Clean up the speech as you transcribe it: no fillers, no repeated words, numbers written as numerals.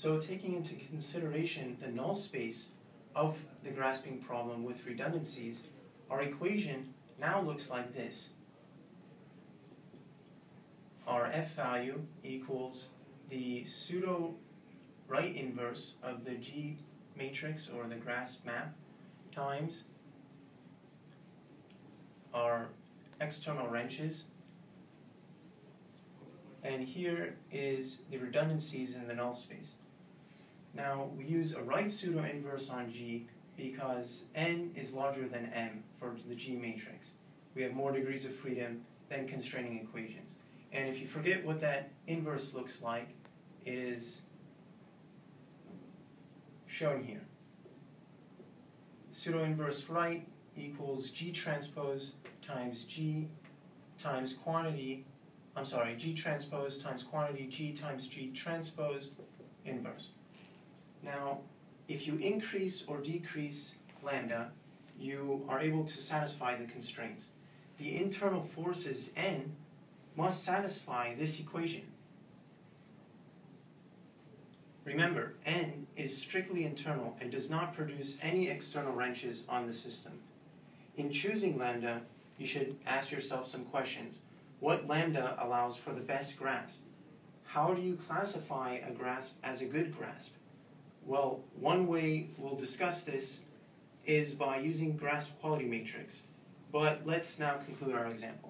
So taking into consideration the null space of the grasping problem with redundancies, our equation now looks like this. Our f value equals the pseudo right inverse of the G matrix or the grasp map times our external wrenches, and here is the redundancies in the null space. Now we use a right pseudo inverse on G because n is larger than m for the G matrix. We have more degrees of freedom than constraining equations. And if you forget what that inverse looks like, it is shown here. Pseudo inverse right equals G transpose times G times quantity, G transpose times quantity, G times G transpose inverse. Now, if you increase or decrease lambda, you are able to satisfy the constraints. The internal forces N must satisfy this equation. Remember, N is strictly internal and does not produce any external wrenches on the system. In choosing lambda, you should ask yourself some questions. What lambda allows for the best grasp? How do you classify a grasp as a good grasp? Well, one way we'll discuss this is by using grasp quality matrix. But let's now conclude our example.